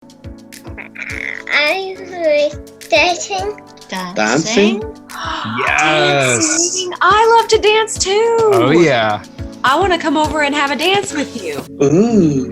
I was dancing. Dancing? Yes. Dancing. I love to dance too. Oh, yeah. I want to come over and have a dance with you. Ooh.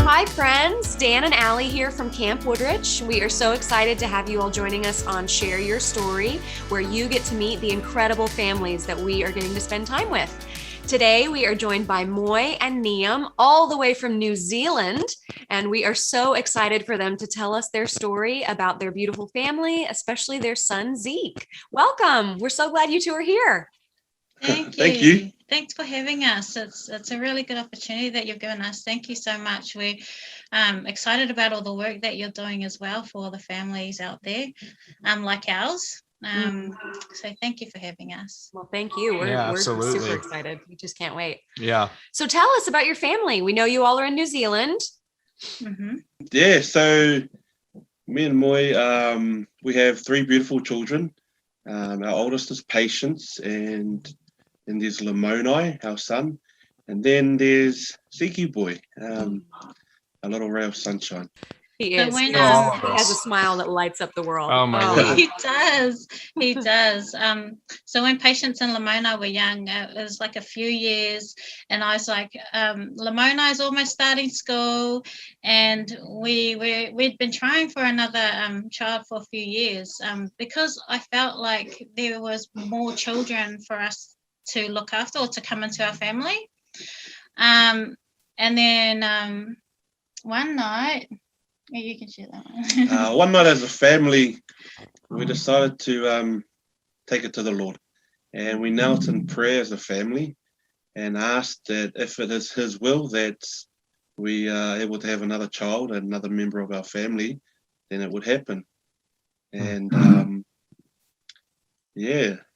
Hi, friends. Dan and Allie here from Camp Woodrich. We are so excited to have you all joining us on Share Your Story, where you get to meet the incredible families that we are getting to spend time with. Today, we are joined by Moe and Neum, all the way from New Zealand, and we are so excited for them to tell us their story about their beautiful family, especially their son, Zeek. Welcome. We're so glad you two are here. Thank you. Thank you. Thanks for having us. It's a really good opportunity that you've given us. Thank you so much. We're excited about all the work that you're doing as well for the families out there, like ours. So thank you for having us. Well, thank you. We're super excited. We just can't wait. Yeah. So tell us about your family. We know you all are in New Zealand. Mm-hmm. Yeah, so me and Moy, we have 3 beautiful children. Our oldest is Patience, and then there's Lamoni, our son, and then there's Zeeky boy, a little ray of sunshine. He So is. when, He has a smile that lights up the world. Oh my God. He does. He does. So when Patience and Lamona were young, it was like a few years, and I was like, Lamona is almost starting school, and we'd been trying for another child for a few years because I felt like there was more children for us to look after or to come into our family. And then one night. Yeah, you can share that one. One night as a family, we decided to take it to the Lord, and we knelt in prayer as a family and asked that if it is His will that we are able to have another child, another member of our family, then it would happen. And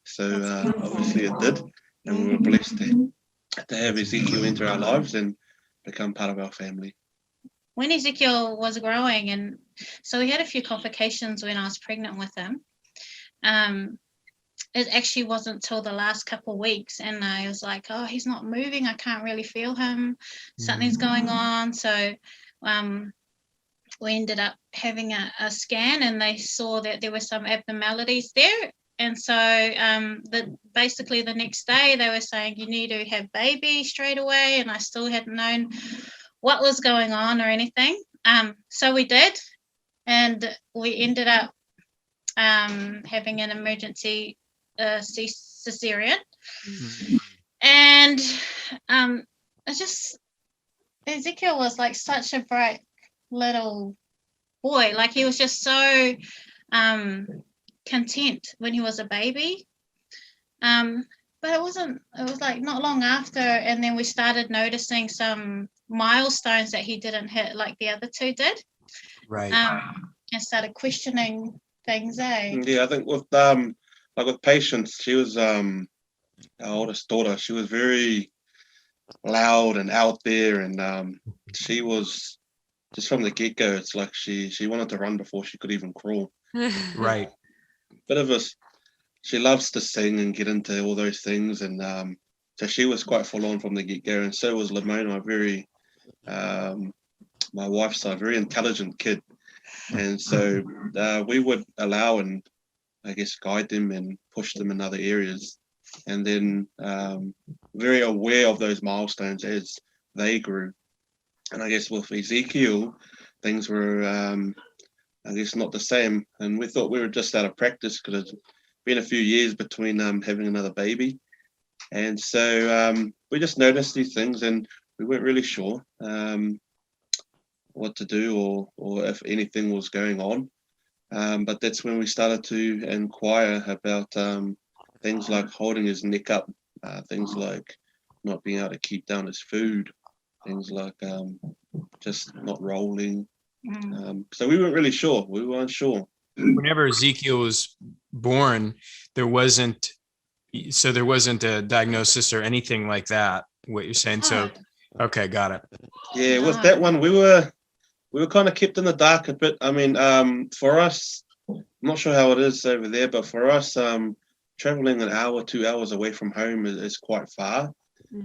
so obviously it did, and we were blessed to have Ezekiel enter our lives and become part of our family. When Ezekiel was growing, and so we had a few complications when I was pregnant with him. It actually wasn't till the last couple of weeks, and I was like, oh, he's not moving. I can't really feel him. Something's going on. So we ended up having a scan, and they saw that there were some abnormalities there. And so basically the next day they were saying, you need to have baby straight away, and I still hadn't known what was going on or anything. So we did, and we ended up having an emergency cesarean. And Ezekiel was like such a bright little boy. Like he was just so content when he was a baby. But it was like not long after, and then we started noticing some milestones that he didn't hit like the other 2 did. Right. And started questioning things, eh? Yeah, I think with Patience, she was our oldest daughter. She was very loud and out there, and she was just from the get-go. It's like she wanted to run before she could even crawl. Right. Bit of she loves to sing and get into all those things, and so she was quite full on from the get-go, and so was Lamona, my wife's a very intelligent kid, and so we would allow and I guess guide them and push them in other areas, and then very aware of those milestones as they grew. And I guess with Ezekiel, things were I guess not the same, and we thought we were just out of practice because it's been a few years between having another baby, and so we just noticed these things, and we weren't really sure what to do or if anything was going on, but that's when we started to inquire about things like holding his neck up, things like not being able to keep down his food, things like just not rolling. So we weren't really sure. We weren't sure. Whenever Ezekiel was born, there wasn't a diagnosis or anything like that, what you're saying. So, okay, got it. Yeah, with that one, we were kind of kept in the dark a bit. I mean, for us, I'm not sure how it is over there, but for us, traveling an hour, 2 hours away from home is quite far.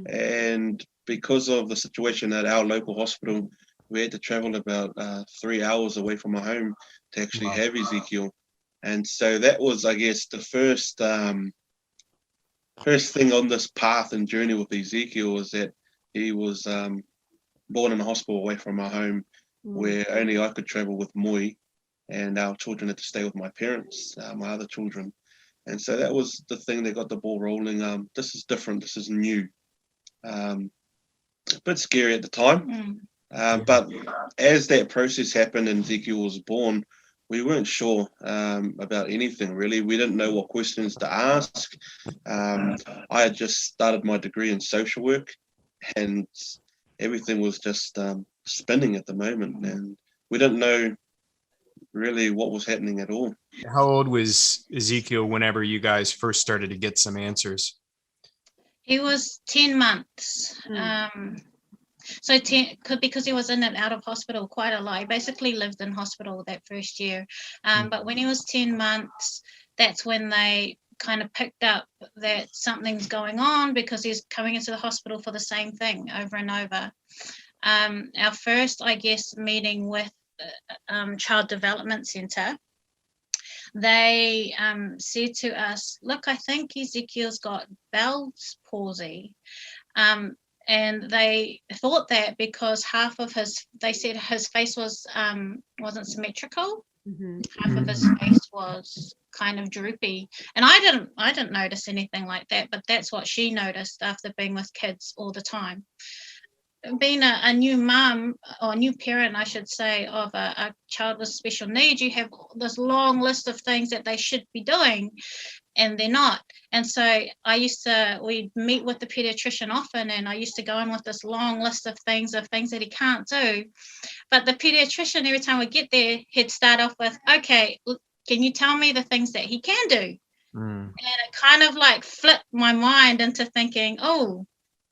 And because of the situation at our local hospital, we had to travel about 3 hours away from our home to actually have Ezekiel. And so that was, I guess, the first thing on this path and journey with Ezekiel, was that he was born in a hospital away from our home, where only I could travel with Moe, and our children had to stay with my parents, my other children. And so that was the thing that got the ball rolling. This is different. This is new. A bit scary at the time. But as that process happened and Ezekiel was born, we weren't sure about anything, really. We didn't know what questions to ask. I had just started my degree in social work, and everything was just spinning at the moment, and we didn't know really what was happening at all. How old was Ezekiel whenever you guys first started to get some answers? He was 10 months. So because he was in and out of hospital quite a lot. He basically lived in hospital that first year. But when he was 10 months, that's when they kind of picked up that something's going on, because he's coming into the hospital for the same thing over and over. Our first, I guess, meeting with Child Development Centre, they said to us, look, I think Ezekiel's got Bell's palsy. And they thought that because they said his face wasn't symmetrical. Half of his face was kind of droopy. And I didn't notice anything like that, but that's what she noticed after being with kids all the time. Being a new mum, or new parent, I should say, of a child with special needs, you have this long list of things that they should be doing, and they're not. And so we'd meet with the pediatrician often, and I used to go in with this long list of things that he can't do. But the pediatrician, every time we get there, he'd start off with, okay, can you tell me the things that he can do? And it kind of like flipped my mind into thinking, oh,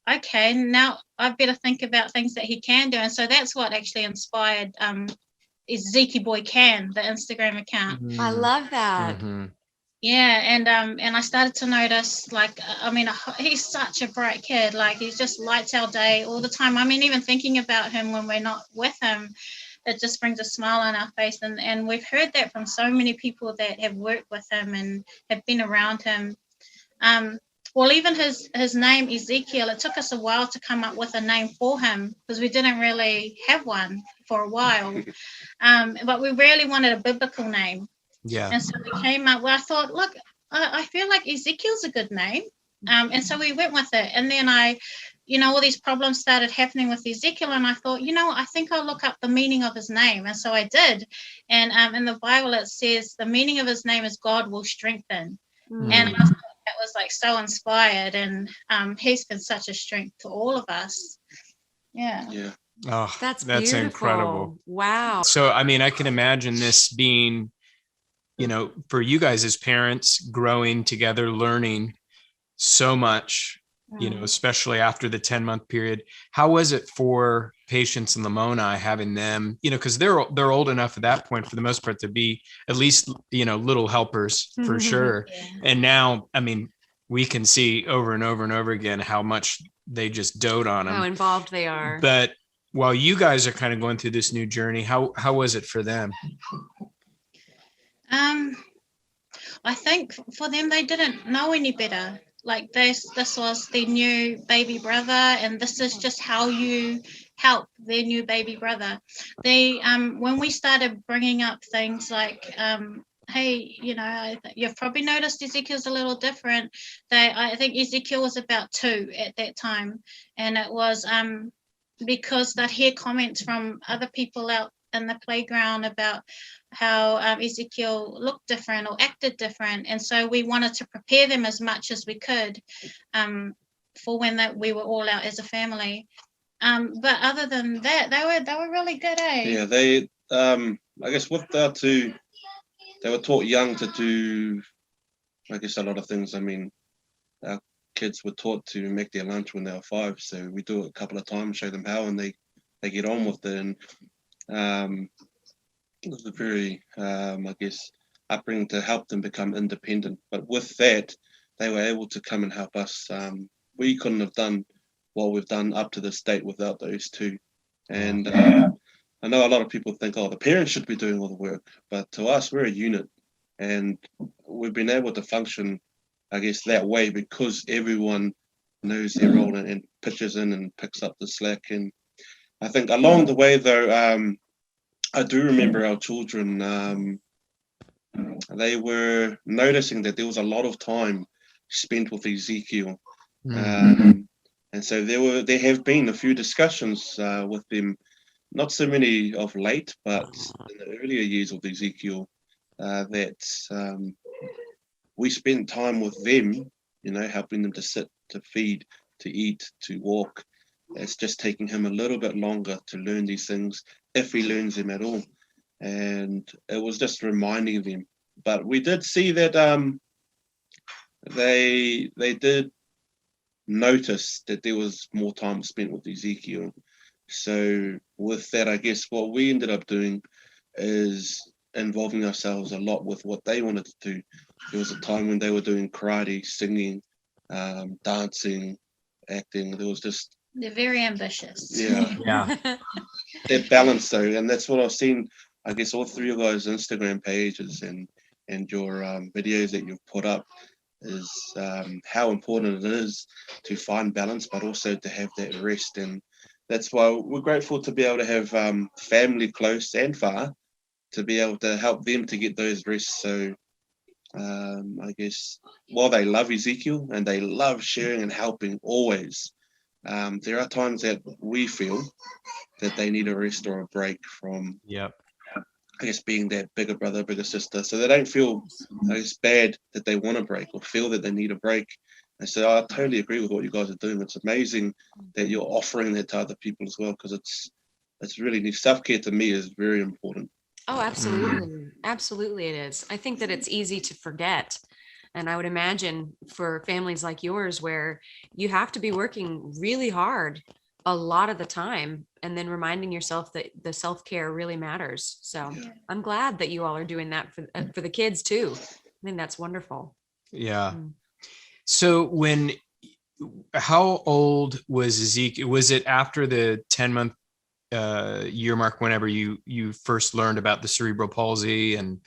okay, now I better think about things that he can do. And so that's what actually inspired is Zeeky Boy Can, the Instagram account. I love that. Yeah, and I started to notice, like, he's such a bright kid. Like, he just lights our day all the time. I mean, even thinking about him when we're not with him, it just brings a smile on our face. And we've heard that from so many people that have worked with him and have been around him. Well, even his name, Ezekiel, it took us a while to come up with a name for him, because we didn't really have one for a while. But we really wanted a biblical name. Yeah. And so we came up, I thought, look, I feel like Ezekiel's a good name. And so we went with it. And then all these problems started happening with Ezekiel. And I thought, I think I'll look up the meaning of his name. And so I did. And in the Bible, it says the meaning of his name is God will strengthen. And I thought that was like so inspired. And he's been such a strength to all of us. Yeah. Yeah. Oh, That's incredible. Wow. So, I mean, I can imagine this being, for you guys as parents, growing together, learning so much, especially after the 10-month period. How was it for patients in Lamoni having them, because they're old enough at that point, for the most part, to be at least, little helpers for sure. Yeah. And now, I mean, we can see over and over and over again how much they just dote on them. How involved they are. But while you guys are kind of going through this new journey, how was it for them? I think for them, they didn't know any better. Like this was their new baby brother, and this is just how you help their new baby brother. They, when we started bringing up things like, hey, you've probably noticed Ezekiel's a little different. I think Ezekiel was about 2 at that time, and it was because they'd hear comments from other people out in the playground about how Ezekiel looked different or acted different, and so we wanted to prepare them as much as we could for when we were all out as a family. But other than that, they were really good, eh? Yeah, they I guess with that too, they were taught young to do, I guess, a lot of things. I mean, our kids were taught to make their lunch when they were 5, so we do it a couple of times, show them how, and they get on with it. And it was a very, I guess, upbringing to help them become independent. But with that, they were able to come and help us. We couldn't have done what we've done up to this date without those two. And I know a lot of people think, oh, the parents should be doing all the work, but to us, we're a unit, and we've been able to function, I guess, that way because everyone knows their role and pitches in and picks up the slack. And I think along the way, though, I do remember our children, they were noticing that there was a lot of time spent with Ezekiel. And so there have been a few discussions with them, not so many of late, but in the earlier years of Ezekiel, that we spent time with them, helping them to sit, to feed, to eat, to walk. It's just taking him a little bit longer to learn these things, if he learns them at all. And it was just reminding them. But we did see that they did notice that there was more time spent with Ezekiel. So with that, I guess what we ended up doing is involving ourselves a lot with what they wanted to do. There was a time when they were doing karate, singing, dancing, acting. There was just... They're very ambitious. Yeah. That balance, though, and that's what I've seen, I guess, all three of those Instagram pages and your videos that you've put up is how important it is to find balance, but also to have that rest. And that's why we're grateful to be able to have family close and far to be able to help them to get those rests. So I guess while they love Ezekiel and they love sharing and helping always, there are times that we feel that they need a rest or a break from, I guess, being that bigger brother, bigger sister. So they don't feel, I guess, bad that they want a break or feel that they need a break. And so I totally agree with what you guys are doing. It's amazing that you're offering that to other people as well, because it's really neat. Self-care to me is very important. Oh, absolutely. Absolutely it is. I think that it's easy to forget. And I would imagine for families like yours, where you have to be working really hard a lot of the time, and then reminding yourself that the self-care really matters. So I'm glad that you all are doing that for the kids too. I think that's wonderful. Yeah. So how old was Zeke? Was it after the 10-month year mark, whenever you first learned about the cerebral palsy, and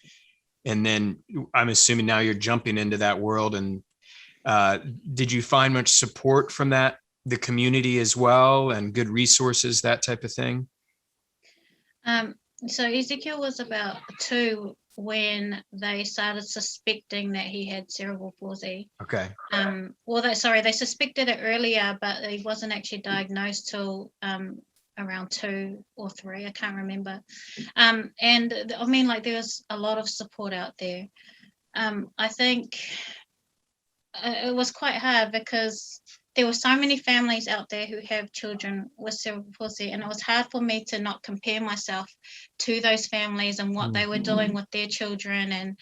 then I'm assuming now you're jumping into that world, and did you find much support from the community as well, and good resources, that type of thing? So Ezekiel was about 2 when they started suspecting that he had cerebral palsy. Okay. They suspected it earlier, but he wasn't actually diagnosed till around 2 or 3, I can't remember. And I mean, like, there was a lot of support out there. I think it was quite hard because there were so many families out there who have children with cerebral palsy, and it was hard for me to not compare myself to those families and what they were doing with their children.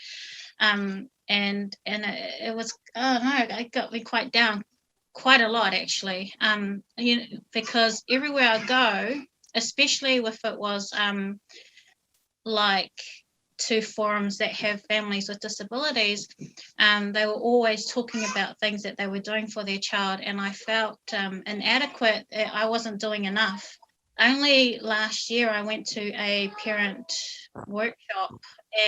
And it was, it got me quite down, quite a lot actually. Because everywhere I go, especially if it was like to forums that have families with disabilities, they were always talking about things that they were doing for their child, and I felt inadequate. I wasn't doing enough. Only last year I went to a parent workshop,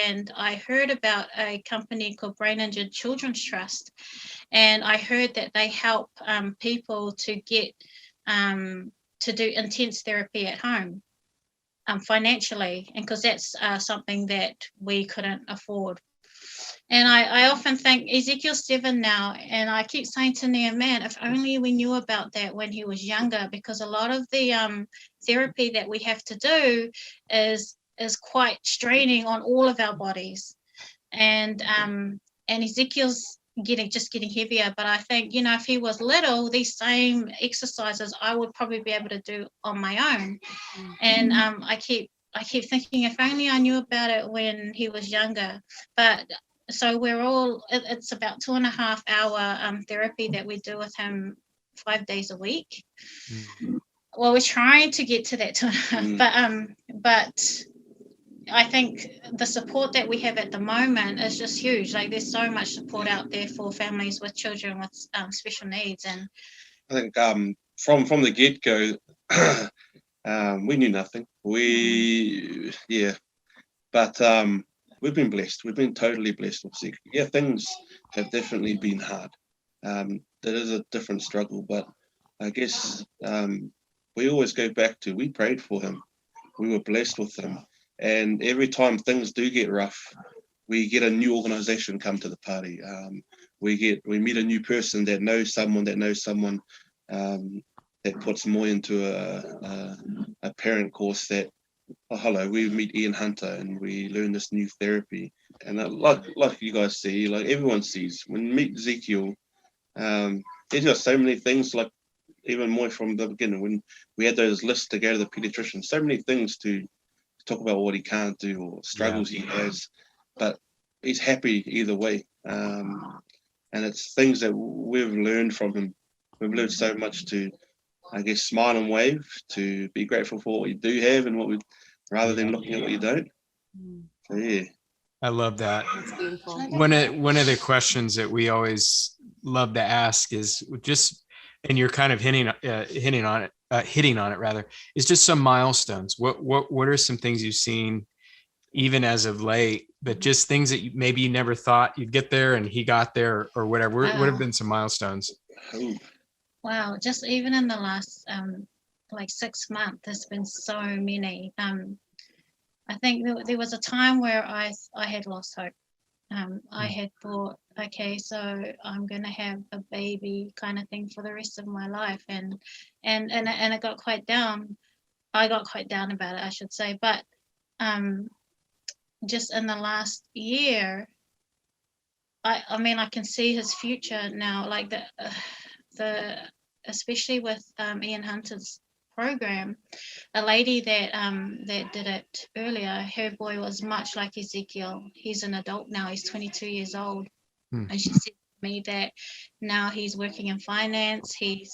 and I heard about a company called Brain Injured Children's Trust, and I heard that they help people to get to do intense therapy at home. Financially, and because that's something that we couldn't afford. And I often think Ezekiel's 7 now, and I keep saying to Neum, man, if only we knew about that when he was younger, because a lot of the therapy that we have to do is quite straining on all of our bodies. And Ezekiel's getting heavier, but I think, if he was little, these same exercises I would probably be able to do on my own. And I keep thinking, if only I knew about it when he was younger. But so it's about 2.5 hour therapy that we do with him 5 days a week. Well, we're trying to get to that 2.5, but I think the support that we have at the moment is just huge. Like, there's so much support out there for families with children with special needs. And I think from the get-go, we knew nothing. But we've been blessed. We've been totally blessed with Zeek. Yeah, things have definitely been hard. That is a different struggle, but I guess we always go back to, we prayed for him. We were blessed with him. And every time things do get rough, we get a new organization come to the party. We meet a new person that knows someone that puts Moe into a parent course that, oh, hello, we meet Ian Hunter and we learn this new therapy. And like you guys see, like everyone sees, when you meet Ezekiel, there's just so many things, like even more from the beginning, when we had those lists to go to the pediatrician, so many things to talk about what he can't do or struggles he has, but he's happy either way. And it's things that we've learned from him. We've learned so much to, I guess, smile and wave, to be grateful for what you do have and rather than looking at what you don't. So yeah. I love that. That's beautiful. One of the questions that we always love to ask is just, and you're kind of hitting on it rather, is just some milestones. What are some things you've seen even as of late, but just things that maybe you never thought you'd get there and he got there or whatever? What have been some milestones? Wow, just even in the last like 6 months, there's been so many. I think there was a time where I had lost hope. I had thought, okay, so I'm gonna have a baby kind of thing for the rest of my life, and it got quite down. I got quite down about it, I should say. But just in the last year, I mean, I can see his future now, like the especially with Ian Hunter's program. A lady that did it earlier, her boy was much like Ezekiel. He's an adult now, he's 22 years old. And she said to me that now he's working in finance, he's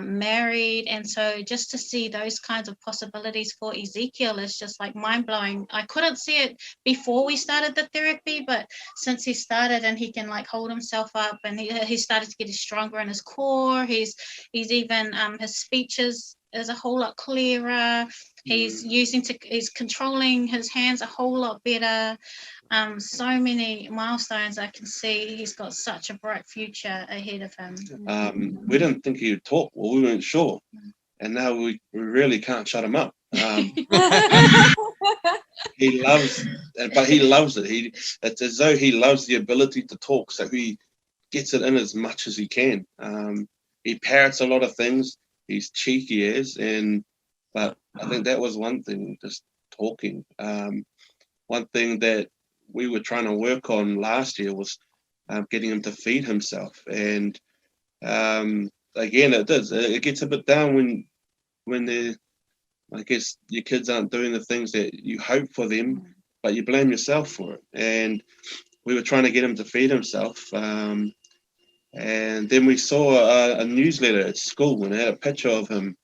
married, and so just to see those kinds of possibilities for Ezekiel is just like mind-blowing. I couldn't see it before we started the therapy, but since he started and he can like hold himself up, and he started to get stronger in his core, he's even his speeches is a whole lot clearer. He's he's controlling his hands a whole lot better. So many milestones I can see. He's got such a bright future ahead of him. We didn't think he would talk, well, we weren't sure, and now we really can't shut him up. He loves it. It's as though he loves the ability to talk, so he gets it in as much as he can. He parrots a lot of things. He's cheeky but I think that was one thing, just talking. One thing that we were trying to work on last year was getting him to feed himself. And again, it gets a bit down when I guess your kids aren't doing the things that you hope for them, but you blame yourself for it. And we were trying to get him to feed himself. And then we saw a newsletter at school and it had a picture of him,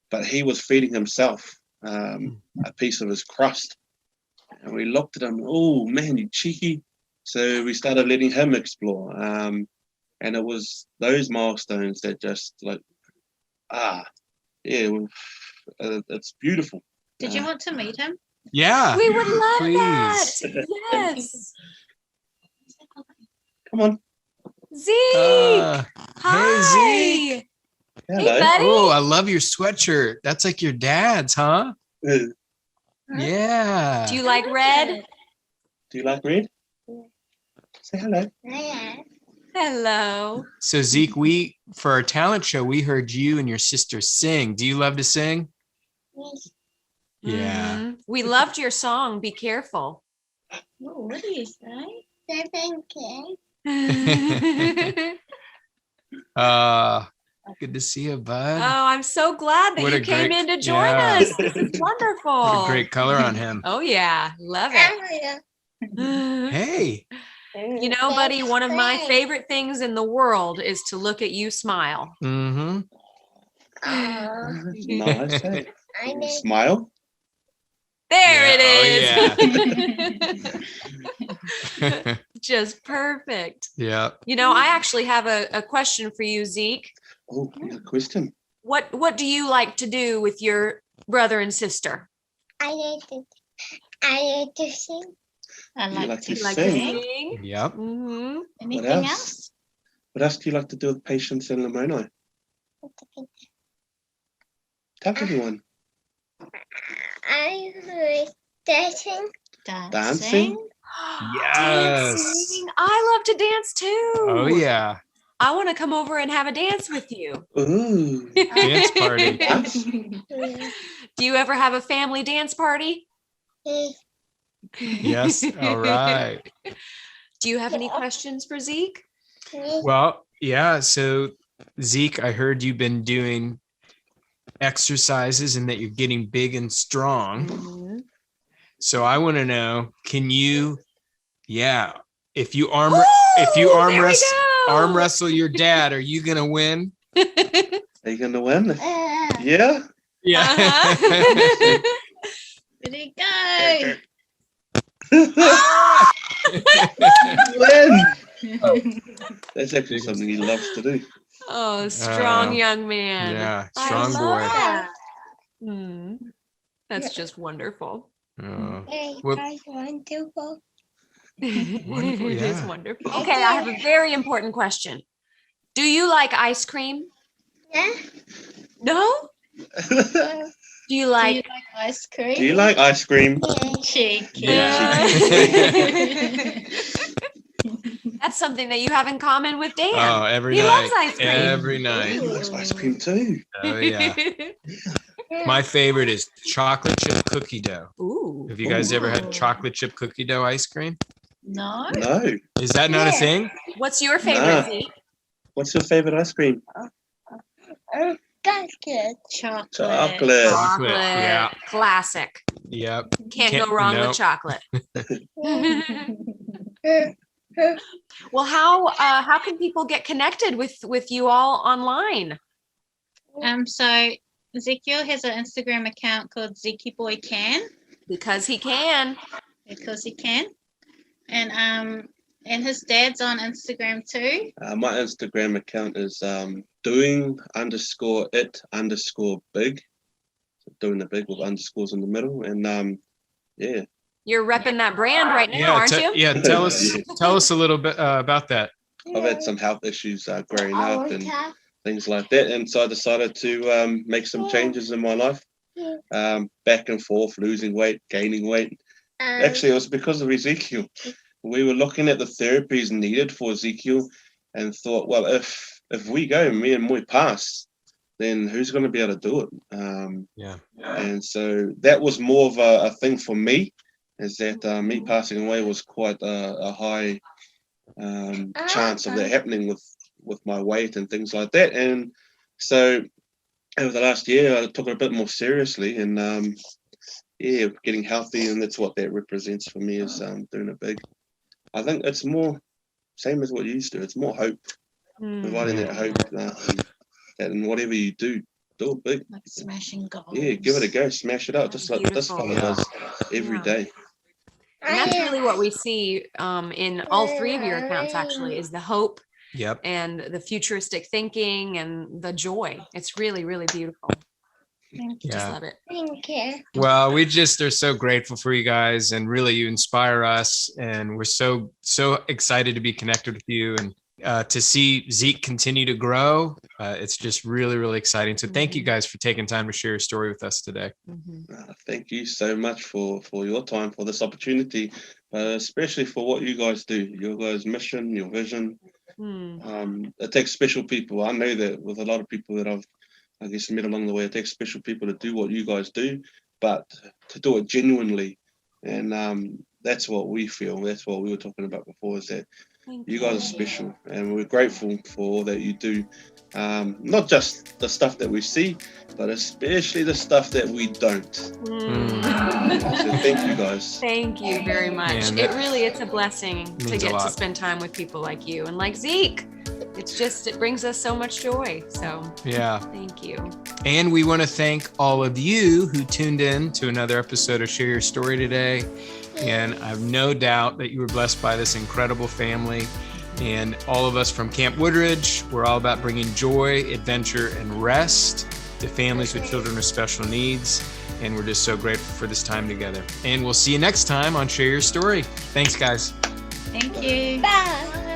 but he was feeding himself a piece of his crust. And we looked at him, oh man, you cheeky. So we started letting him explore. And it was those milestones that just like, it's beautiful. Did you want to meet him? Yeah. We would love please. that. Yes. Come on. Zeke. Hey, Zeke. Hello. Hey, buddy. Oh, I love your sweatshirt. That's like your dad's, huh? Yeah. Do you like red? Do you like red? Say hello. Hello. So Zeke, for our talent show, we heard you and your sister sing. Do you love to sing? Yeah. Mhm. We loved your song, Be Careful. Oh, what do you say? Good to see you, bud. Oh, I'm so glad that What you a came great- in to join yeah. us. This is wonderful. What a great color on him. Oh yeah, love it. Hey. You know, buddy, one of my favorite things in the world is to look at you smile. Mm-hmm. Nice. Hey. Smile. There Yeah, it is. Just perfect. Yeah. You know, I actually have a question for you, Zeke. Oh, yeah, question. What do you like to do with your brother and sister? I like to sing. I You like, like to to Like sing? to sing? Yep. Mm-hmm. Anything else? What else do you like to do with Patience and Lamoni? Tell everyone. I like dancing. Dancing? Yes. Dancing. I love to dance too. Oh yeah. I want to come over and have a dance with you. Ooh. Dance party. Dance? Do you ever have a family dance party? Yes. All right. Do you have any questions for Zeek? Well, yeah. So Zeke, I heard you've been doing exercises and that you're getting big and strong. Mm-hmm. So I want to know, can you, if you arm wrestle your dad, are you gonna win? Are you going to win? Yeah? Yeah. Uh-huh. Ready, go. Win! That's actually something he loves to do. Oh, strong young man. Yeah, I strong love boy. that. That's just wonderful. Oh, I well- want to go. Wonderful, It is yeah. wonderful. Okay, I have a very important question. Do you like ice cream? Yeah. No? Do you Do like you like ice cream? Do you like ice cream? Cheeky. Yeah, That's something that you have in common with Dan. Oh, every He night. loves ice cream. Every He night. likes ice cream too. Oh yeah. My favorite is chocolate chip cookie dough. Ooh. Have you guys ever had Ooh. chocolate chip cookie dough ice cream? No. No. Is that not a Yeah. thing? What's your favorite, Nah. Zeke? What's your favorite ice cream? That's good. Chocolate. Chocolate. Chocolate, yeah. Classic. Yep. Can't Can't- go wrong no. with chocolate. Well, how can people get connected with you all online? So Ezekiel has an Instagram account called Zeeky Boy Can, Because he can. because he can. And his dad's on Instagram too. My Instagram account is doing_it_big. So doing the big with underscores in the middle. And yeah. You're repping that brand right now, Yeah, aren't you? yeah. Tell us a little bit about that. I've had some health issues growing up and things like that. And so I decided to make some changes in my life. Back and forth, losing weight, gaining weight. Actually, it was because of Ezekiel. We were looking at the therapies needed for Ezekiel and thought, well, if we go, me and Moe pass, then who's going to be able to do it? Yeah. And so that was more of a thing for me, is that me passing away was quite a high chance of that happening with my weight and things like that. And so over the last year, I took it a bit more seriously and getting healthy, and that's what that represents for me, is doing it big. I think it's more same as what you used to. It's more hope, providing that hope that in whatever you do it big. Like smashing goals. Yeah, give it a go, smash it out, just like this Beautiful. fella does every Yeah. day. And that's really what we see in all three of your accounts, actually, is the hope Yep. and the futuristic thinking and the joy. It's really, really beautiful. Thank Just Yeah. love it. Thank you. Well, we just are so grateful for you guys, and really you inspire us, and we're so excited to be connected with you and to see Zeke continue to grow. It's just really, really exciting. So thank you guys for taking time to share your story with us today. Thank you so much for your time, for this opportunity, especially for what you guys do, your guys' mission, your vision. It takes special people. I know that with a lot of people that I've, I guess, met along the way, it takes special people to do what you guys do, but to do it genuinely. And that's what we feel. That's what we were talking about before, is that you guys are special, and we're grateful for all that you do. Not just the stuff that we see, but especially the stuff that we don't. So thank you guys. Thank you very much. Man, It's a blessing to means a get to lot. spend time with people like you and like Zeke. It brings us so much joy. So Yeah. thank you. And we want to thank all of you who tuned in to another episode of Share Your Story today. And I have no doubt that you were blessed by this incredible family. And all of us from Camp Woodrich, we're all about bringing joy, adventure, and rest to families with children with special needs. And we're just so grateful for this time together. And we'll see you next time on Share Your Story. Thanks, guys. Thank you. Bye.